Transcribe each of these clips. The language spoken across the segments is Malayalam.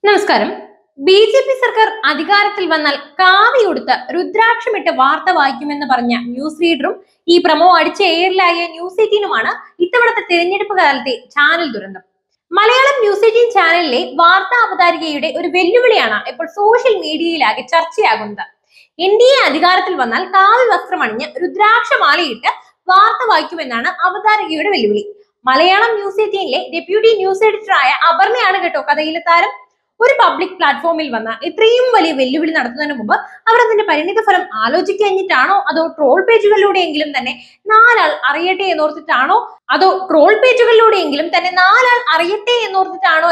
നമസ്കാരം. ബി.ജെ.പി സർക്കാർ അധികാരത്തിൽ വന്നാൽ കാവി ഉടുത്ത് രുദ്രാക്ഷമിട്ട് വാർത്ത വായിക്കുമെന്ന് പറഞ്ഞ ന്യൂസ് റീഡറും ഈ പ്രമോ അടിച്ച എയറിലായ ന്യൂസ് 18 ഇത്തവണത്തെ തിരഞ്ഞെടുപ്പ് കാലത്തെ ചാനൽ ദുരന്തം. മലയാളം ന്യൂസ് 18 ചാനലിലെ വാർത്താ അവതാരികയുടെ ഒരു വെല്ലുവിളിയാണ് ഇപ്പോൾ സോഷ്യൽ മീഡിയയിലാകെ ചർച്ചയാകുന്നത്. എൻ.ഡി.എ അധികാരത്തിൽ വന്നാൽ കാവി വസ്ത്രമണിഞ്ഞ് രുദ്രാക്ഷമാലയിട്ട് വാർത്ത വായിക്കുമെന്നാണ് അവതാരികയുടെ വെല്ലുവിളി. മലയാളം ന്യൂസ് 18 ഡെപ്യൂട്ടി ന്യൂസ് എഡിറ്ററായ അപർണയാണ് കേട്ടോ കഥയിലെ താരം. ഒരു പബ്ലിക് പ്ലാറ്റ്ഫോമിൽ വന്ന ഇത്രയും വലിയ വെല്ലുവിളി നടത്തുന്നതിന് മുമ്പ് അവർ അതിന്റെ പരിണിത ഫലം ആലോചിക്കഴിഞ്ഞിട്ടാണോ അതോ ട്രോൾ പേജുകളിലൂടെയെങ്കിലും തന്നെ നാലാൾ അറിയട്ടെ എന്നോർത്തിട്ടാണോ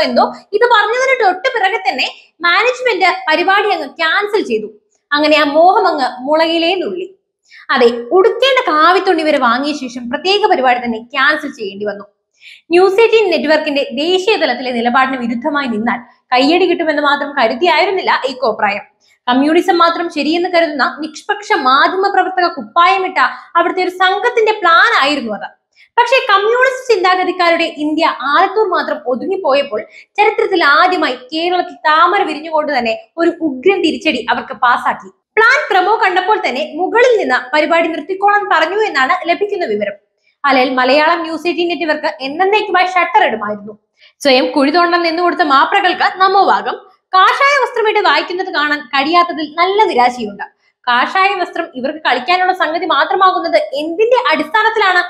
എന്തോ ഇത് പറഞ്ഞതിന് തൊട്ട് പിറകെ തന്നെ മാനേജ്മെന്റ് പരിപാടി അങ്ങ് ക്യാൻസൽ ചെയ്തു. അങ്ങനെ ആ മോഹം അങ്ങ് മുളകിലേ നുള്ളി. അതെ, ഉടുക്കേണ്ട കാവിത്തുണി വരെ വാങ്ങിയ ശേഷം പ്രത്യേക പരിപാടി തന്നെ ക്യാൻസൽ ചെയ്യേണ്ടി വന്നു. ന്യൂസ് 18 നെറ്റ്വർക്കിന്റെ ദേശീയ തലത്തിലെ നിലപാടിന് വിരുദ്ധമായി നിന്നാൽ കയ്യടി കിട്ടുമെന്ന് മാത്രം കരുതിയായിരുന്നില്ല ഈ കോപ്രായം. കമ്മ്യൂണിസം മാത്രം ശരിയെന്ന് കരുതുന്ന നിഷ്പക്ഷ മാധ്യമ പ്രവർത്തക കുപ്പായമിട്ട അവിടുത്തെ ഒരു സംഘത്തിന്റെ പ്ലാൻ ആയിരുന്നു അത്. പക്ഷേ കമ്മ്യൂണിസ്റ്റ് ചിന്താഗതിക്കാരുടെ ഇന്ത്യ ആലത്തൂർ മാത്രം ഒതുങ്ങിപ്പോയപ്പോൾ ചരിത്രത്തിൽ ആദ്യമായി കേരളത്തിൽ താമര വിരിഞ്ഞുകൊണ്ട് തന്നെ ഒരു ഉഗ്രൻ തിരിച്ചടി അവർക്ക് പാസാക്കി. പ്ലാൻ പ്രമോ കണ്ടപ്പോൾ തന്നെ മുകളിൽ നിന്ന് പരിപാടി നിർത്തിക്കോളാൻ പറഞ്ഞു എന്നാണ് ലഭിക്കുന്ന വിവരം. അല്ലെങ്കിൽ മലയാളം ന്യൂസ് 18 നെറ്റ്വർക്ക് എന്നേക്കുമായി ഷട്ടർ ഇടുമായിരുന്നു. സ്വയം കുഴി തോണ്ടാൻ നിന്നുകൊടുത്ത മാപ്രകൾക്ക് നമോവാകം. കാഷായ വസ്ത്രമിട്ട് വായിക്കുന്നത് കാണാൻ കഴിയാത്തതിൽ നല്ല നിരാശയുണ്ട്. കാഷായ വസ്ത്രം ഇവർക്ക് കളിക്കാനുള്ള സംഗതി മാത്രമാകുന്നത് എന്തിന്റെ അടിസ്ഥാനത്തിലാണ്?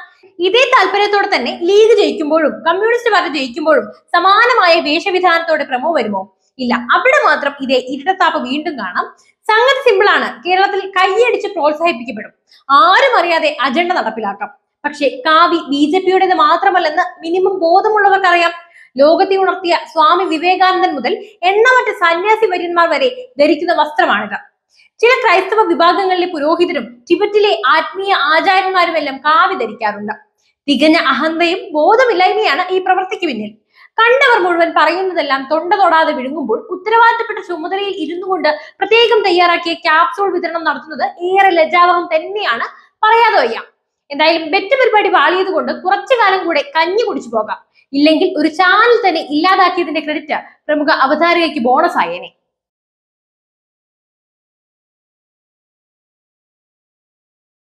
ഇതേ താല്പര്യത്തോടെ തന്നെ ലീഗ് ജയിക്കുമ്പോഴും കമ്മ്യൂണിസ്റ്റ് പാർട്ടി ജയിക്കുമ്പോഴും സമാനമായ വേഷവിധാനത്തോടെ പ്രമോ വരുമോ? ഇല്ല, അവിടെ മാത്രം ഇതേ ഇരട്ടത്താപ്പ് വീണ്ടും കാണാം. സംഗതി സിമ്പിൾ ആണ്. കേരളത്തിൽ കൈയടിച്ച് പ്രോത്സാഹിപ്പിക്കപ്പെടും. ആരും അറിയാതെ അജണ്ട നടപ്പിലാക്കാം. പക്ഷെ കാവി ബി.ജെ.പിയുടേത് മാത്രമല്ലെന്ന് മിനിമം ബോധമുള്ളവർക്കറിയാം. ലോകത്തെ ഉണർത്തിയ സ്വാമി വിവേകാനന്ദൻ മുതൽ എണ്ണമറ്റ സന്യാസി വര്യന്മാർ വരെ ധരിക്കുന്ന വസ്ത്രമാണിത്. ചില ക്രൈസ്തവ വിഭാഗങ്ങളിലെ പുരോഹിതരും ടിബറ്റിലെ ആത്മീയ ആചാര്യന്മാരുമെല്ലാം കാവി ധരിക്കാറുണ്ട്. തികഞ്ഞ അഹന്തയും ബോധമില്ലായ്മയാണ് ഈ പ്രവൃത്തിക്ക് പിന്നിൽ. കണ്ടവർ മുഴുവൻ പറയുന്നതെല്ലാം തൊണ്ട തൊടാതെ വിഴുങ്ങുമ്പോൾ ഉത്തരവാദിത്തപ്പെട്ട ചുമതലയിൽ ഇരുന്നു കൊണ്ട് പ്രത്യേകം തയ്യാറാക്കിയ ക്യാപ്സൂൾ വിതരണം നടത്തുന്നത് ഏറെ ലജ്ജാവഹം തന്നെയാണ്, പറയാതെ വയ്യ. എന്തായാലും ബെറ്റ് പരിപാടി വാളിയത് കൊണ്ട് കുറച്ചു കാലം കൂടെ കഞ്ഞി കുടിച്ചു പോകാം. ഇല്ലെങ്കിൽ ഒരു ചാനൽ തന്നെ ഇല്ലാതാക്കിയതിന്റെ ക്രെഡിറ്റ് പ്രമുഖ അവതാരകയ്ക്ക് ബോണസ് ആയേനെ.